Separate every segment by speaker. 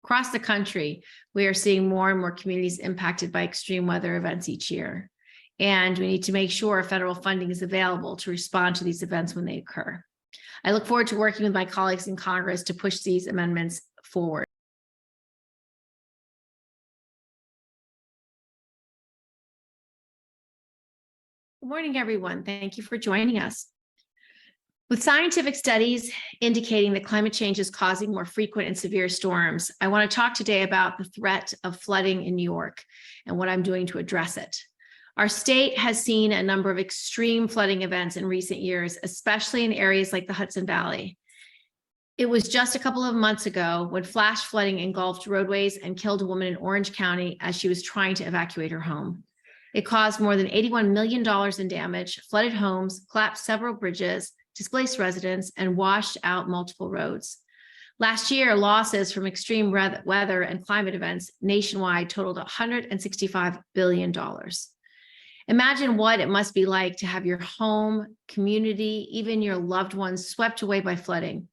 Speaker 1: Across the country, we are seeing more and more communities impacted by extreme weather events each year. And we need to make sure federal funding is available to respond to these events when they occur. I look forward to working with my colleagues in Congress to push these amendments forward. Good morning, everyone. Thank you for joining us. With scientific studies indicating that climate change is causing more frequent and severe storms, I want to talk today about the threat of flooding in New York and what I'm doing to address it. Our state has seen a number of extreme flooding events in recent years, especially in areas like the Hudson Valley. It was just a couple of months ago when flash flooding engulfed roadways and killed a woman in Orange County as she was trying to evacuate her home. It caused more than $81 million in damage, flooded homes, collapsed several bridges, displaced residents, and washed out multiple roads. Last year, losses from extreme weather and climate events nationwide totaled $165 billion. Imagine what it must be like to have your home, community, even your loved ones swept away by flooding.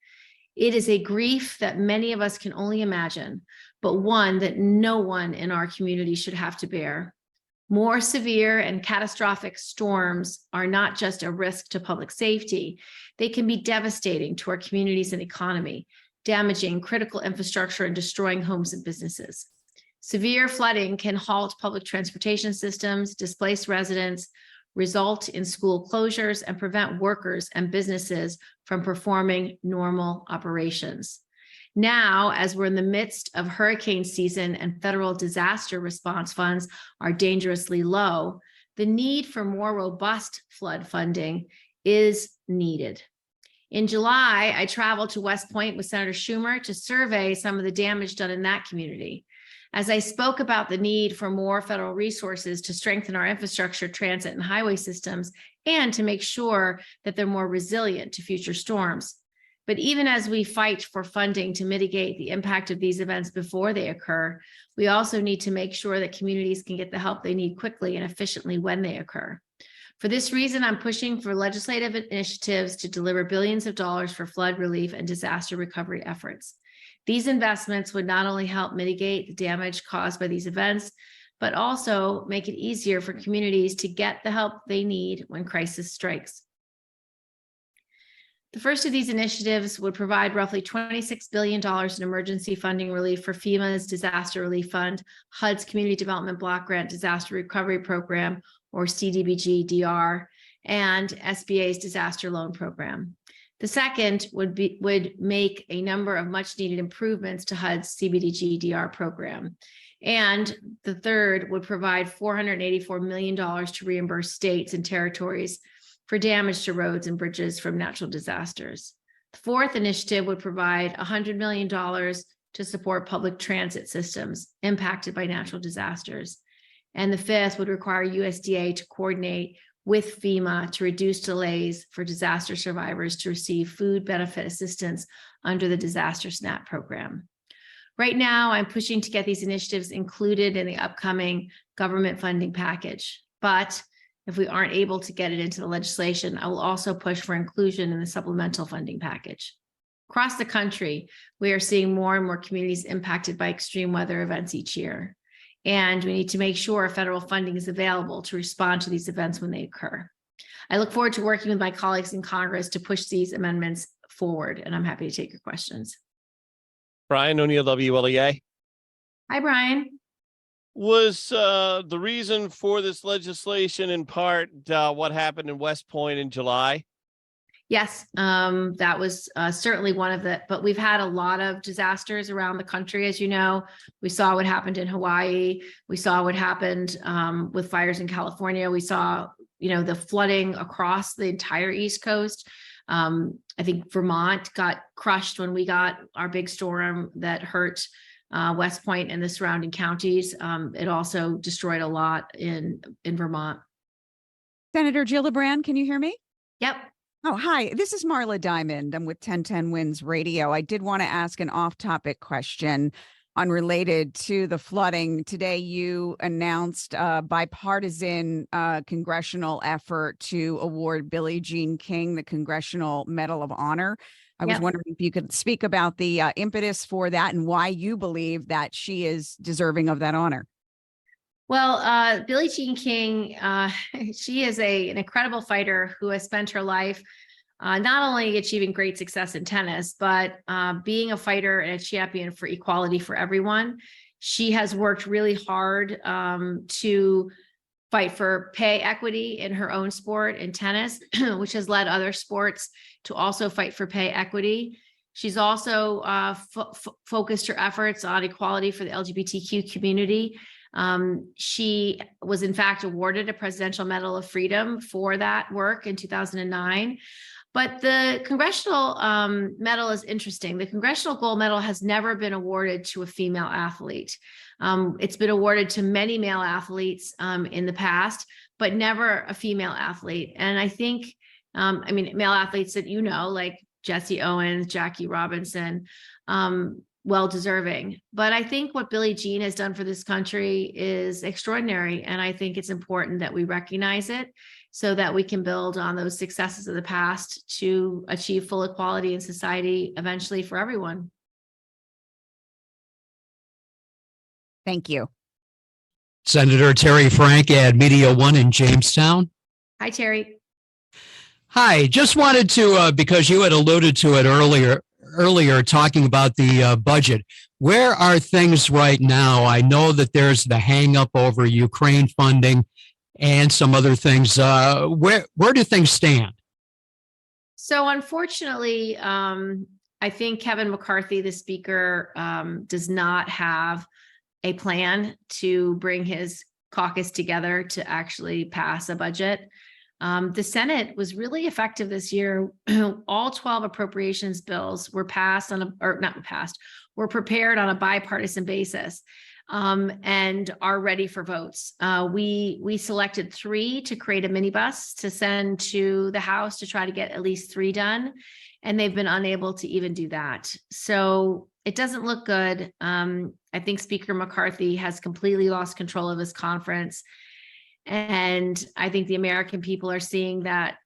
Speaker 1: It is a grief that many of us can only imagine, but one that no one in our community should have to bear. More severe and catastrophic storms are not just a risk to public safety, they can be devastating to our communities and economy, damaging critical infrastructure and destroying homes and businesses. Severe flooding can halt public transportation systems, displace residents, result in school closures, and prevent workers and businesses from performing normal operations. Now, as we're in the midst of hurricane season and federal disaster response funds are dangerously low, the need for more robust flood funding is needed. In July, I traveled to West Point with Senator Schumer to survey some of the damage done in that community. As I spoke about the need for more federal resources to strengthen our infrastructure, transit, and highway systems, and to make sure that they're more resilient to future storms. But even as we fight for funding to mitigate the impact of these events before they occur, we also need to make sure that communities can get the help they need quickly and efficiently when they occur. For this reason, I'm pushing for legislative initiatives to deliver billions of dollars for flood relief and disaster recovery efforts. These investments would not only help mitigate the damage caused by these events, but also make it easier for communities to get the help they need when crisis strikes. The first of these initiatives would provide roughly $26 billion in emergency funding relief for FEMA's Disaster Relief Fund, HUD's Community Development Block Grant Disaster Recovery Program, or CDBG-DR, and SBA's Disaster Loan Program. The second would make a number of much-needed improvements to HUD's CDBG-DR program. And the third would provide $484 million to reimburse states and territories for damage to roads and bridges from natural disasters. The fourth initiative would provide $100 million to support public transit systems impacted by natural disasters. And the fifth would require USDA to coordinate with FEMA to reduce delays for disaster survivors to receive food benefit assistance under the Disaster SNAP program. Right now, I'm pushing to get these initiatives included in the upcoming government funding package. But if we aren't able to get it into the legislation, I will also push for inclusion in the supplemental funding package. Across the country, we are seeing more and more communities impacted by extreme weather events each year. And we need to make sure federal funding is available to respond to these events when they occur. I look forward to working with my colleagues in Congress to push these amendments forward, and I'm happy to take your questions.
Speaker 2: Brian O'Neill, WLEA.
Speaker 1: Hi, Brian.
Speaker 2: Was the reason for this legislation in part what happened in West Point in July?
Speaker 1: Yes, that was certainly one of the, but we've had a lot of disasters around the country, as you know. We saw what happened in Hawaii. We saw what happened with fires in California. We saw, the flooding across the entire East Coast. I think Vermont got crushed when we got our big storm that hurt West Point and the surrounding counties. It also destroyed a lot in Vermont.
Speaker 3: Senator Gillibrand, can you hear me?
Speaker 1: Yep.
Speaker 3: Oh, hi. This is Marla Diamond. I'm with 1010 Wins Radio. I did want to ask an off-topic question. unrelated to the flooding. Today, you announced a bipartisan congressional effort to award Billie Jean King the Congressional Medal of Honor. I was
Speaker 1: Yep.
Speaker 3: wondering if you could speak about the impetus for that and why you believe that she is deserving of that honor.
Speaker 1: Well, Billie Jean King, she is an incredible fighter who has spent her life not only achieving great success in tennis, but being a fighter and a champion for equality for everyone. She has worked really hard to fight for pay equity in her own sport in tennis, which has led other sports to also fight for pay equity. She's also focused her efforts on equality for the LGBTQ community. She was in fact awarded a Presidential Medal of Freedom for that work in 2009. But the Congressional Medal is interesting. The Congressional Gold Medal has never been awarded to a female athlete. It's been awarded to many male athletes in the past, but never a female athlete. And I think, male athletes that like Jesse Owens, Jackie Robinson, well deserving. But I think what Billie Jean has done for this country is extraordinary. And I think it's important that we recognize it so that we can build on those successes of the past to achieve full equality in society eventually for everyone.
Speaker 3: Thank you.
Speaker 4: Senator Terry Frank at Media One in Jamestown.
Speaker 1: Hi, Terry.
Speaker 4: Hi, just wanted to, because you had alluded to it earlier talking about the budget. Where are things right now? I know that there's the hang up over Ukraine funding and some other things. Where do things stand?
Speaker 1: So unfortunately, I think Kevin McCarthy, the speaker, does not have a plan to bring his caucus together to actually pass a budget. The Senate was really effective this year. All 12 appropriations bills were passed were prepared on a bipartisan basis and are ready for votes. We selected 3 to create a minibus to send to the House to try to get at least 3 done. And they've been unable to even do that. So it doesn't look good. I think Speaker McCarthy has completely lost control of his conference. And I think the American people are seeing that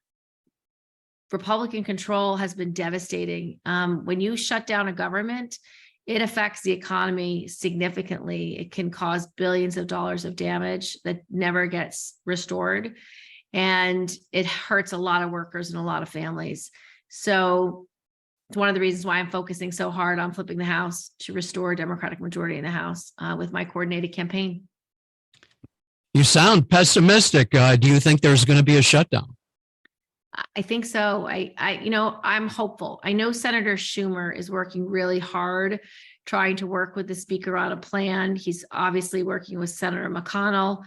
Speaker 1: Republican control has been devastating. When you shut down a government, it affects the economy significantly. It can cause billions of dollars of damage that never gets restored. And it hurts a lot of workers and a lot of families. So it's one of the reasons why I'm focusing so hard on flipping the House to restore a Democratic majority in the House with my coordinated campaign.
Speaker 4: You sound pessimistic. Do you think there's going to be a shutdown?
Speaker 1: I think so. I'm hopeful. I know Senator Schumer is working really hard, trying to work with the speaker on a plan. He's obviously working with Senator McConnell.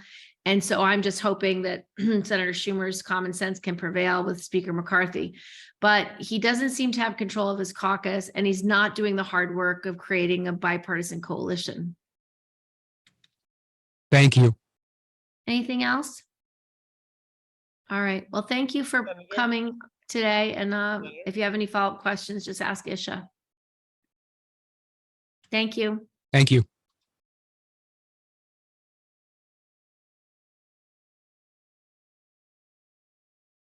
Speaker 1: And so I'm just hoping that Senator Schumer's common sense can prevail with Speaker McCarthy. But he doesn't seem to have control of his caucus, and he's not doing the hard work of creating a bipartisan coalition.
Speaker 4: Thank you.
Speaker 1: Anything else? All right. Well, thank you for coming today. And if you have any follow-up questions, just ask Isha. Thank you.
Speaker 4: Thank you.